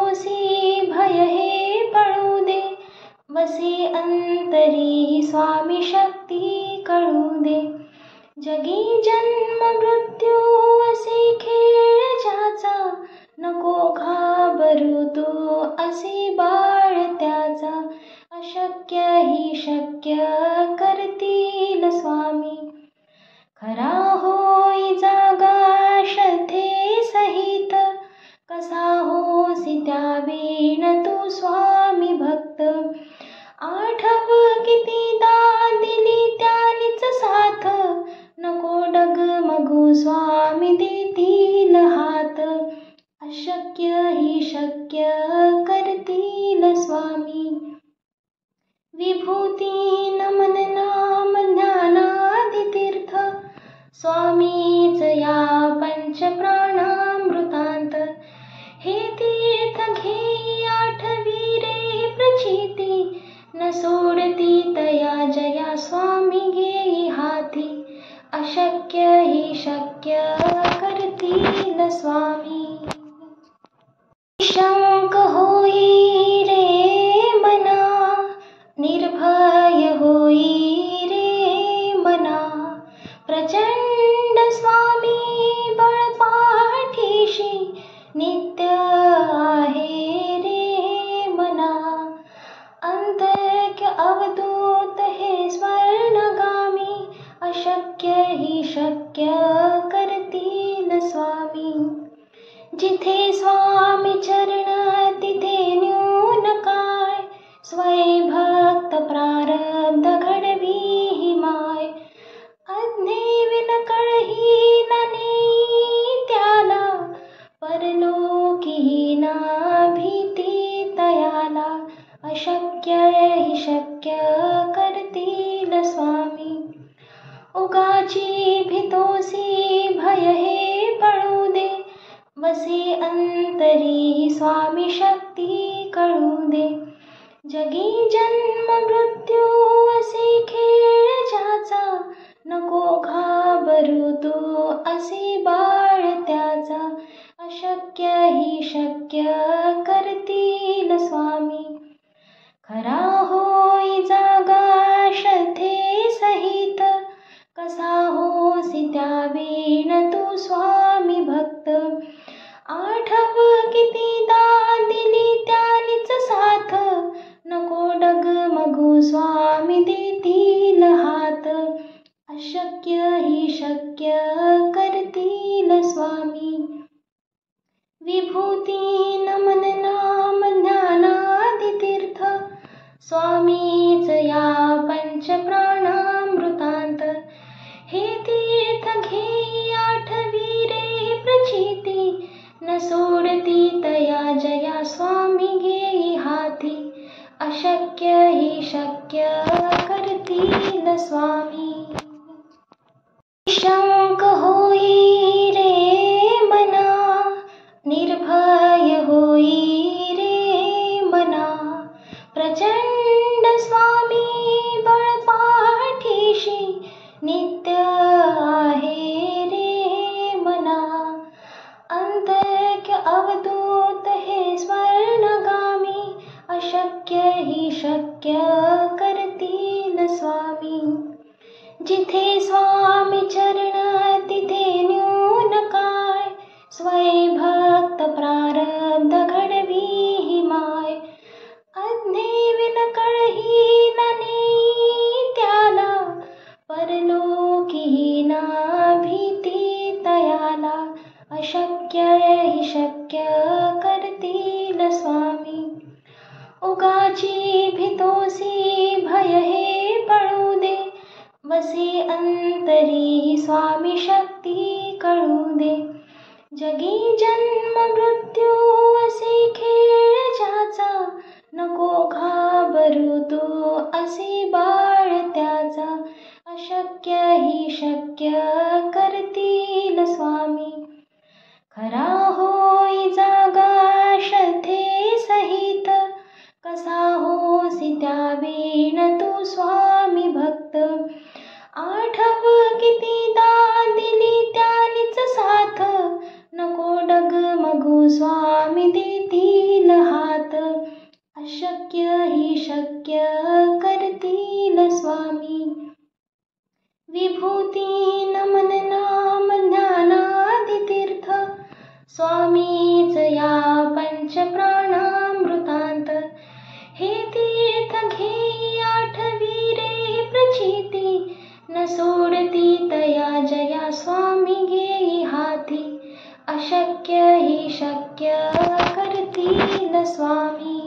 भीतोसी भय हे पळू दे, वसे अंतरी स्वामी शक्ती कळू दे. जगी जन्म मृत्यू असे खेळ ज्याचा, नको घाबरू तू असे बाळ त्याचा. अशक्य ही शक्य करतील स्वामी, खरा होई जागा श्रद्धे सहित. कसा होसी त्या वीण तू स्वामी भक्त. आठव कितीदा दिली त्यानीच साथ, नको डगमगू स्वामी देतील हात. अशक्य ही शक्य करतील स्वामी. विभूती नमन नाम ज्ञानादि तीर्थ, स्वामीच या पंच प्राणामृतांत. हे तीर्थ घेई आठवी प्रचिती, न सोडती तया जया स्वामी घेई हाती. अशक्य ही शक्य करतील स्वामी. निशंक होई रे मना, निर्भय होई रे मना. प्रचंड स्वामी बळ पाठीशी, नित्य आहे रे मना. अंतर्क्य अवधूत हे स्वर्णगामी, अशक्य ही शक्य करतील स्वामी. जिथे स्वामी चरण तिथे न्यून काय, स्वय भक्त प्रारब्ध घडवी ही माय. अज्ञे विनकळही न नेई त्याला, परलोकी ना भीती तयाला. अशक्य ही शक्य करतील स्वामी. उगाची भीतोसी भय हे पळू दे, वसे अंतरी स्वामी शक्ती कळू दे. जगी जन्म मृत्यू असे खेळ ज्याचा, नको घाबरू तू असे बाळ त्याचा. अशक्य ही शक्य करतील स्वामी, खरा होई जागा श्रद्धे सहित. कसा होसी त्या वीण तू स्वामी भक्त. आठव कितीदा दिली त्यानीच साथ, नको डगमगू स्वामी देतील हात. अशक्य ही शक्य करतील स्वामी. विभूती नमन नाम ज्ञानादि तीर्थ, स्वामीच या पंच प्राणामृतांत. हे तीर्थ घेई आठवी प्रचिती, न सोडती तया जया स्वामी घेई हाती. अशक्य ही शक्य करतील स्वामी. निशंक होई रे मना, निर्भय होई रे मना. प्रचंड स्वामी बळ पाठीशी, नित्य आहे रे मना. अंतर्क्य अवधूत हे स्वर्णगामी, अशक्य ही शक्य करतील स्वामी. जिथे स्वामी चरण तिथे न्यून काय, स्वय भक्त प्रारब्ध घडवी ही माय. अज्ञे विनकळही न नेई त्याला, परलोकी ना भीती तयाला. अशक्य ही शक्य करतील स्वामी. उगाची भीतोसी भय हे पळू दे, वसे अंतरी स्वामी शक्ती कळू दे. जगी जन्म मृत्यू असे खेळ ज्याचा, नको घाबरू तू असे बाळ त्याचा. अशक्य ही शक्य करतील स्वामी, खरा होई जागा श्रद्धे सहित. कसा होसी त्या वीण तू स्वामी भक्त. आठव कितीदा दिली त्यानीच साथ, नको डगमगू स्वामी देतील विभूती नमन नाम ज्ञानादितीर्थ स्वामीच या पंचप्राणामृतांत हे तीर्थ घेई आठवी रे प्रचिती न सोडती तया जया स्वामी घेई हाती अशक्य ही शक्य करतील स्वामी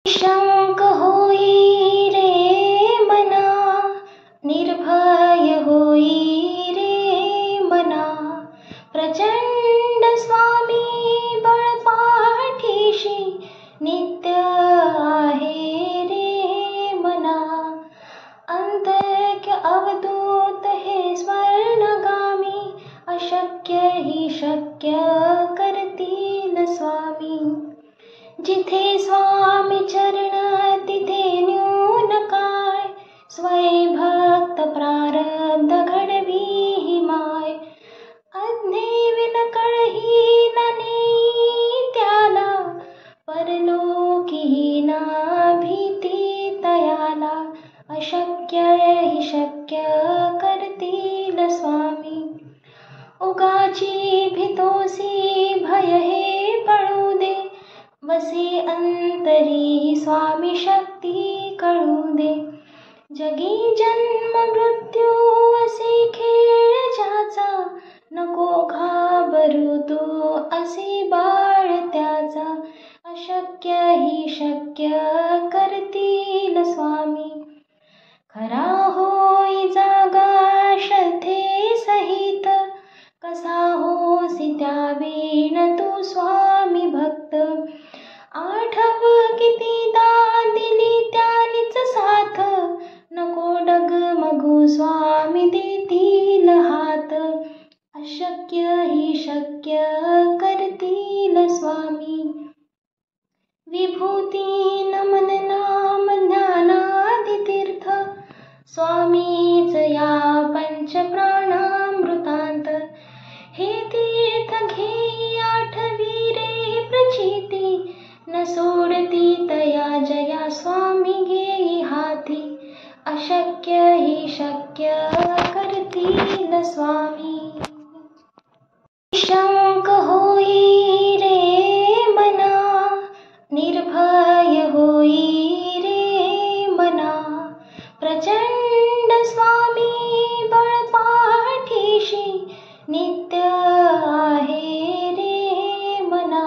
निशंक होई रे मना निर्भय होई रे मना प्रचंड स्वामी बळपाठीशी नित्य आहे रे मना अंतर्क्य अवधूत हे स्वर्णगामी अशक्य ही शक्य करतील स्वामी जिथे स्वामी चरण तिथे न्यून काय स्वयं भक्त प्रारब्ध घडवी ही माय अज्ञे विनकळही ननी त्याला परलोकी ना भीती तयाला अशक्य ही शक्य करतील स्वामी उगाची भीतोसी भय हे पळू दे वसे अंतरी स्वामी शक्ती कळू दे जगी जन्म मृत्यू असे खेळ ज्याचा नको घाबरू तू असे बाळ त्याचा अशक्य ही शक्य करतील स्वामी खरा होई जागा श्रद्धे सहित कसा होसी त्या वीण तू स्वामी भक्त आठव कितीदा दिली त्यानीच साथ नको डगमगू स्वामी देतील हात अशक्य ही शक्य करतील स्वामी विभूती नमन नाम ज्ञानादितीर्थ स्वामीच या पंचप्राणामृतांत हे तीर्थ घेई आठवी रे प्रचिती न सोडती तया जया स्वामी घेई हाती अशक्य ही शक्य करतील स्वामी निशंक होई रे मना निर्भय होई रे मना प्रचंड स्वामी बळपाठीशी नित्य आहे रे मना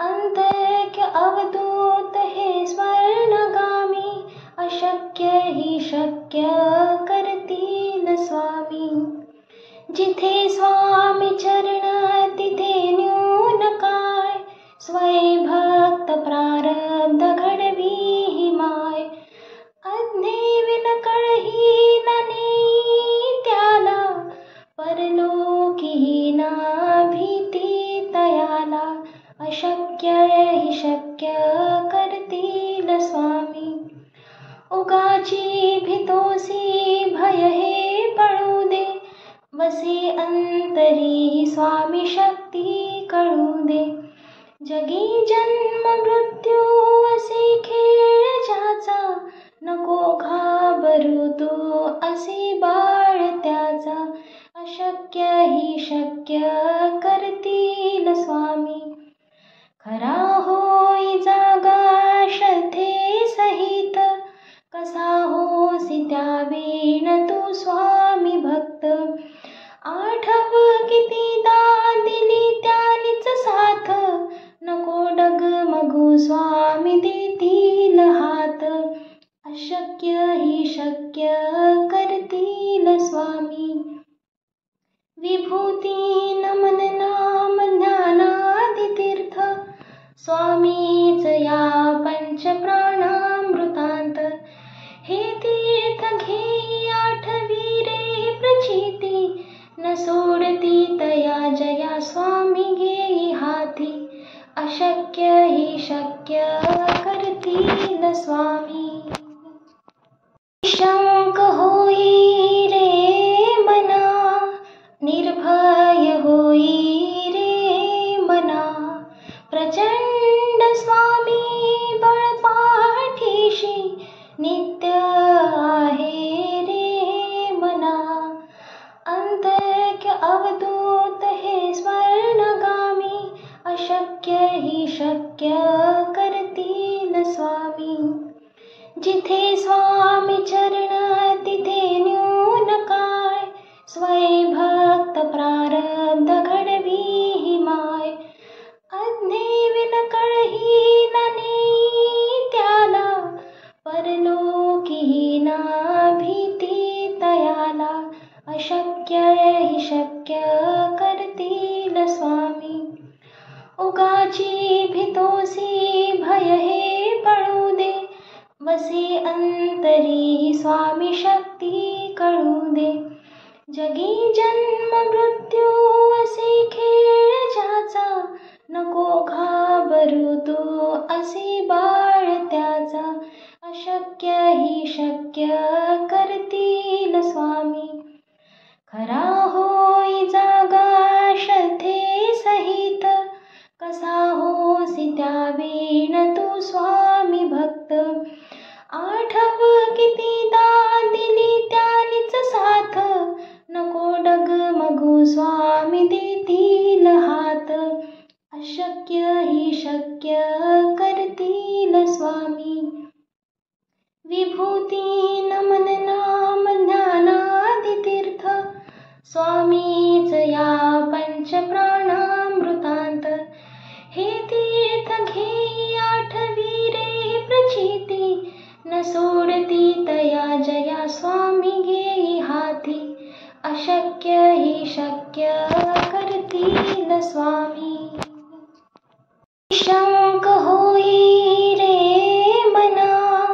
अंतर्क्य अवधूत हे स्वर्णगामी अशक्य ही शक्य करतील स्वामी जिथे स्वामी चरण तिथे न्यून काय स्वयं भक्त प्रारब्ध घडवी ही माय अज्ञे विनकळही ननी त्याला परलोकी ना भीती तयाला अशक्य ही शक्य करतील स्वामी उगाची भीतोसी भय हे पळू दे वसे अंतरी स्वामी शक्ती कळू दे जगी जन्म मृत्यू असे खेळ ज्याचा नको घाबरू तू असे बाळ त्याचा अशक्य ही शक्य करतील स्वामी खरा होई जागा श्रद्धे सहित कसा होसी त्या वीण तू स्वामी भक्त आठव कितीदा दिली त्यानीच साथ नको डगमगू स्वामी देतील हात अशक्य ही शक्य करतील स्वामी विभूती नमन नाम ज्ञानादितीर्थ स्वामीच या पंचप्राणामृतांत हे तीर्थ घेई आठवी रे प्रचिती न सोडती तया जया स्वामी घेई हाती अशक्य ही शक्य करतील स्वामी निशंक होई रे मना निर्भय होई रे मना प्रचंड स्वामी बळपाठीशी नित्य आहे रे अवधूत हे स्वर्णगामी, अशक्य ही शक्य करतील स्वामी. जिथे स्वामी चरण तिथे न्यून काय, स्वय भक्त प्रारब्ध घडवी ही माय. अज्ञे विनकळही न नेई त्याला, परलोकीही ना भीती तयाला. अशक्य ही शक्य करतील स्वामी. उगाची भीतोसी भय हे पळू दे, वसे अंतरी स्वामी शक्ती कळू दे. जगी जन्म मृत्यू असे खेळ ज्याचा, नको घाबरू तू असे बाळ त्याचा. अशक्य ही शक्य करतील स्वामी. खरा होई जागा श्रद्धे सहित, कसा होसी त्यावेळी तू स्वामी भक्त. आठव कितीदा दिली त्यानीच साथ, नको डगमगू स्वामी देतील हात. अशक्य ही शक्य करतील स्वामी. विभूती नमन नाम ज्ञानादि तीर्थ, स्वामीच या पंच प्राणामृतांत. हे तीर्थ घेई आठवी रे प्रचिती, न सोडती तया जया स्वामी घेई हाती. अशक्य ही शक्य करतील स्वामी. निशंक होई रे मना,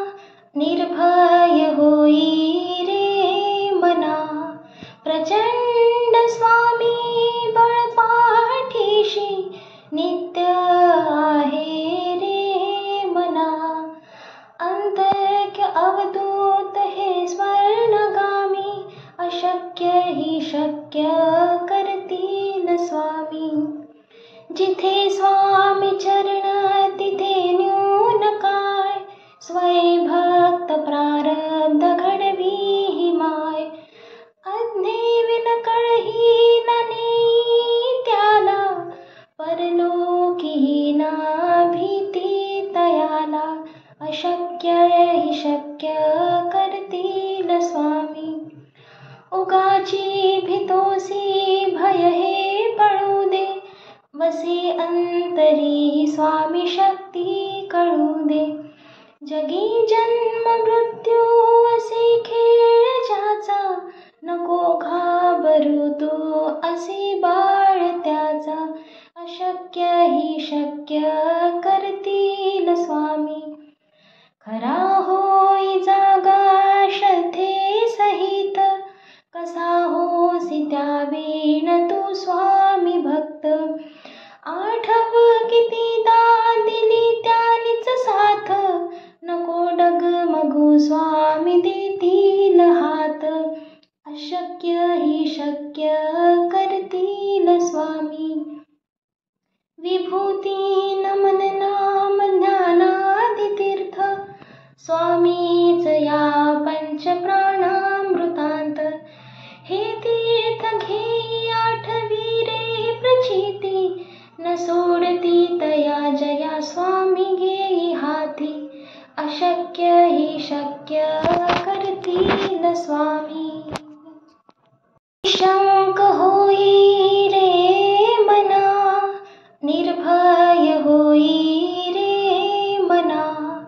निर्भय होई रे मना. प्रचंड स्वामी बळपाठीशी, नित्य आहे रे मना. अंतर्क्य अवधूत हे स्वर्णगामी, अशक्य ही शक्य करतील स्वामी. जिथे स्वामी चरण तिथे न्यून काय, स्वय भक्त प्रारब्ध घडवी ही माय. अज्ञे विनकळही न नेई त्याला, परलोकीही ना भीती तयाला. अशक्य ही शक्य करतील स्वामी. उगाची भीतोसी भय हे पळू दे, वसे अंतरी स्वामी शक्ती कळू दे. जगी जन्म मृत्यू असे खेळ ज्याचा, नको घाबरू तू असे बाळ त्याचा. अशक्य ही शक्य करतील स्वामी. खरा होई जागा श्रद्धे सहित, कसा होसी त्यावेळी तू स्वामी भक्त. आठव कितीदा दिली त्यानीच साथ, नको डगमगू स्वामी देतील हात. अशक्य ही शक्य करतील स्वामी. विभूती नमन नाम ज्ञानादि तीर्थ, स्वामीच या पंच प्राणामृतांत. हे तीर्थ घेई आठवी रे प्रचिती, न सोडती तया जया स्वामी घेई हाती. अशक्य ही शक्य करतील स्वामी. निशंक होई रे मना, निर्भय होई रे मना.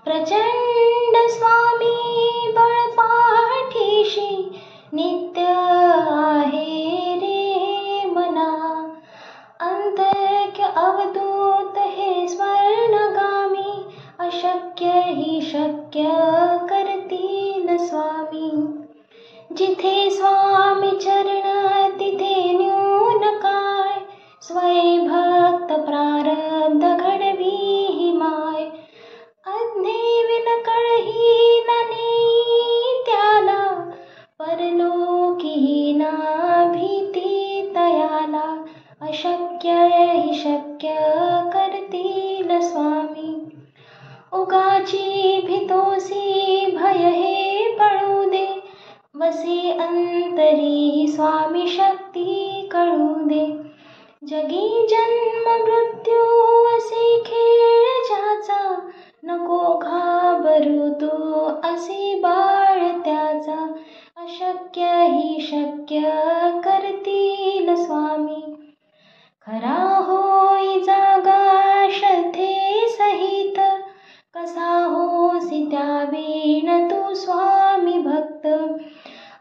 प्रचंड स्वामी बळपाठीशी, नित्य आहे रे मना. अंतर्क्य अवधूत हे स्वर्णगामी, अशक्य ही शक्य करतील स्वामी. जिथे स्वामी चरण तिथे न्यून काय, स्वय भक्त प्रारब्ध घडवी ही माय. अज्ञे विनकळही न नेई त्याला, परलोकीही ना भीती तयाला. अशक्य ही शक्य करतील स्वामी. उगाची भीतोसी भय हे पळू दे, वसे अंतरी स्वामी शक्ती जगी जन्म मृत्यू असे खेळ ज्याचा, नको घाबरू तू असे बाळ त्याचा. अशक्य ही शक्य करतील स्वामी, खरा होई जागा श्रद्धे सहित. कसा होसी त्यावीण तू स्वामी भक्त,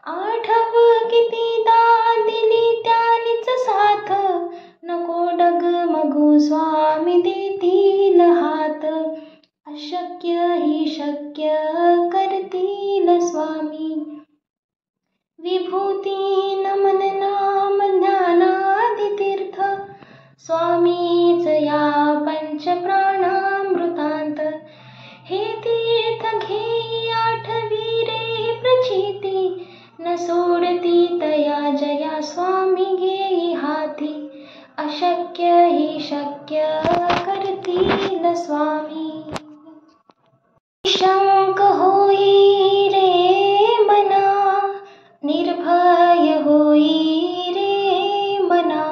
आठव कितीदा दिली त्यानीच साथ. नको डगमगू स्वामी देतील हात, अशक्य ही शक्य करतील स्वामी. विभूती नमन नाम ज्ञानादि तीर्थ, स्वामीच या पंच प्राणामृतांत. हे तीर्थ घेई आठवी रे प्रचिती, न सोडती तया जया स्वामी घेई हाती. अशक्य ही शक्य करतील स्वामी. निशंक होई रे मना, निर्भय होई रे मना.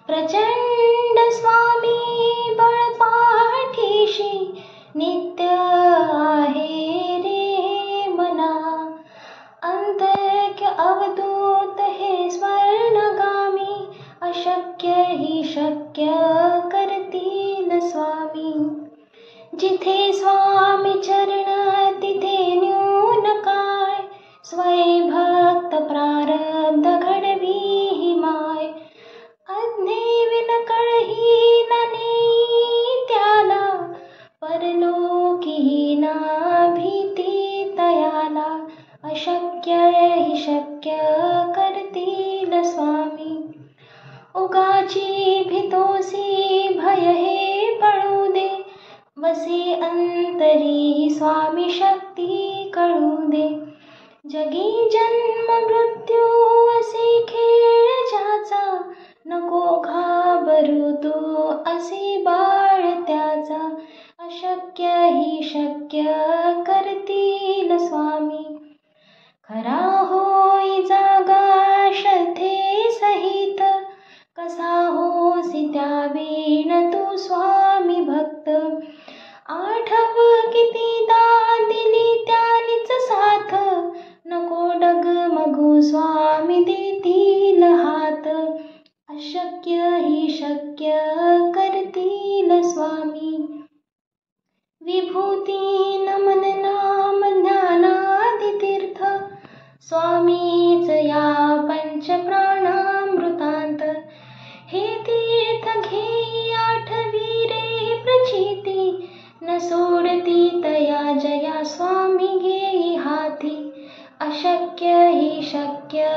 प्रचंड स्वामी बळ पाठीशी, नित्य आहे रे मना. अंतर्क्य अवधूत हे स्वर्णगामी, अशक्य ही शक्य करतील स्वामी. जिथे स्वामी चरण तिथे न्यून काय, स्वयं भक्त प्रारब्ध घडवी ही माय. अज्ञे विनकळही न नेई त्याला, परलोकी ना भीती तयाला. अशक्य ही शक्य करतील स्वामी. उगाची भीतोसी भय हे पळू दे, वसे अंतरी स्वामी शक्ती कळू दे. जगी जन्म मृत्यू असे खेळ ज्याचा, नको घाबरू तू असे बाळ त्याचा. अशक्य ही शक्य करतील स्वामी, खरा होई जागा श्रद्धे सहित. कसा होसी त्यावीण तू स्वामी भक्त, आठव कितीदा दिली त्यानीच साथ. नको डगमगू स्वामी देतील हात, अशक्य ही शक्य करतील स्वामी. विभूती नमन नाम ज्ञानादि तीर्थ, स्वामीच या पंच प्राणामृतांत. हे तीर्थ घेई आठवी रे प्रचिती, न सोडती तया जया स्वामी घेई हाती. अशक्य ही शक्य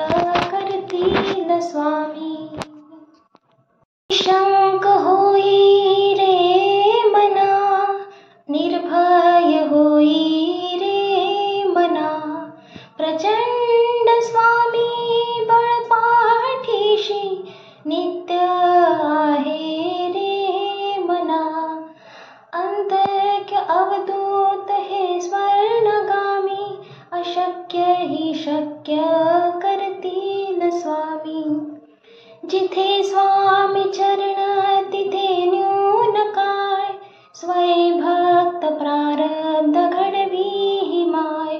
करतील स्वामी. निशंक होई रे मना, निर्भय होई रे मना. प्रचंड स्वामी बळ पाठीशी, नित्य आहे रे मना. अंतर्क्य अवधूत हे स्वर्णगामी, अशक्य ही शक्य करतील स्वामी. जिथे स्वामी चरण तिथे न्यून काय, स्वयं भक्त प्रारब्ध घडवी ही माय.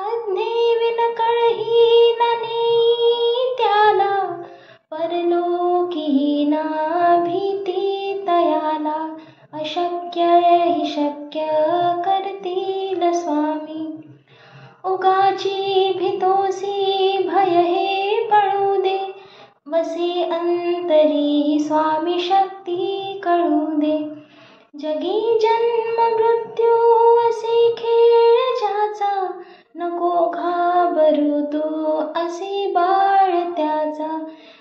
अज्ञे विनकळही न नेई त्याला, परलोकी ना भीती तयाला. अशक्य ही शक्य करतील स्वामी. उगाची भीतोसी भय हे पळू दे, वसे अंतरी स्वामी शक्ती कळू दे. जगी जन्म मृत्यू असे खेळ ज्याचा, नको घाबरू तू असे बाळ त्याचा.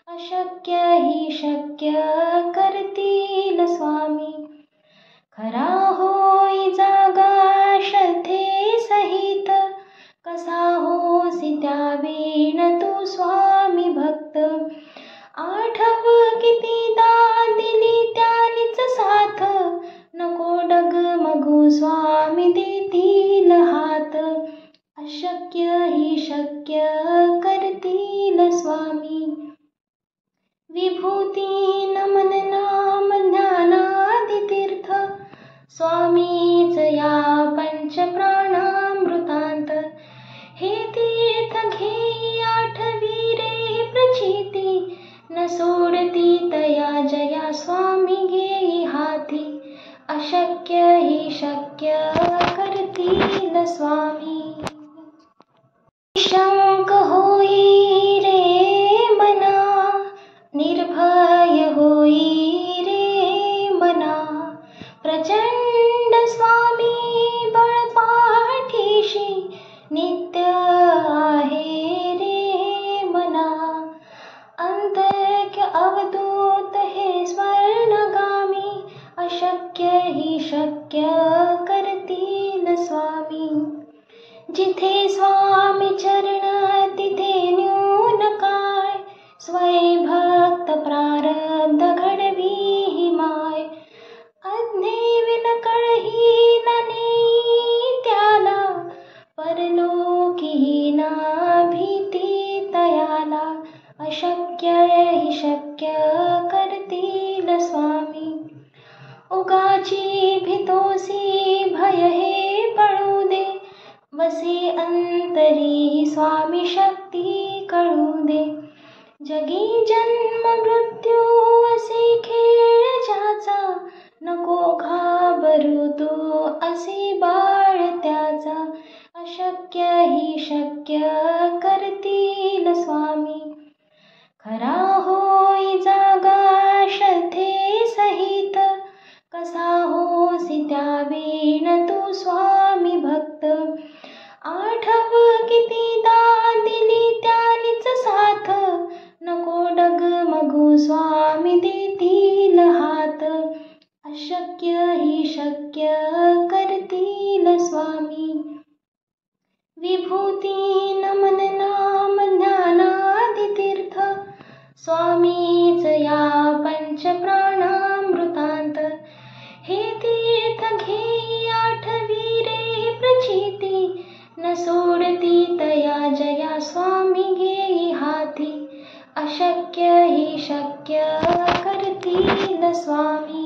अशक्य ही शक्य करतील स्वामी, खरा होई जागा श्रद्धे सहित. कसा होसी त्यावीण तू स्वामी भक्त, आठव कितीदा दिली त्यानीच साथ. नको डगमगू स्वामी देतील हात, अशक्य ही शक्य करतील स्वामी. विभूती नमन नाम ज्ञानादितीर्थ स्वामीच या पंचप्राणामृतांत हे तीर्थ घेई आठवी रे प्रचिती न सोडती तया जया स्वामी घेई हाती अशक्य ही शक्य करतील स्वामी शंक होई रे मना निर्भय होई रे मना प्रचंड स्वामी बळपाठीशी नित्य आहे रे मना अंतर्क्य अवधूत हे स्वर्णगामी अशक्य ही शक्य करतील स्वामी जिथे स्वामी चरण तिथे न्यून काय स्वयं भक्त प्रारब्ध घडवी ही माय अज्ञे विनकळही न नेई त्याला परलोकी ना भीती तयाला अशक्य ही शक्य करतील स्वामी उगाची भीतोसी भय हे पळू दे वसे अंतरी स्वामी शक्ती कळू दे जगी जन्म मृत्यू असे खेळ ज्याचा नको घाबरू तू असे बाळ त्याचा अशक्य ही शक्य करतील स्वामी खरा होई जागा श्रद्धे सहित कसा होसी त्या वीण तू स्वामी भक्त आठव कितीदा दिली त्यानीच साथ नको डगमगू स्वामी देतील हात अशक्य ही शक्य करतील स्वामी विभूती नमन नाम ज्ञानादितीर्थ स्वामीच या पंचप्राणामृतांत हे तीर्थ घेई आठवी रे प्रचिती न सोडती तया जया स्वामी घेई हाती अशक्य ही शक्य करतील स्वामी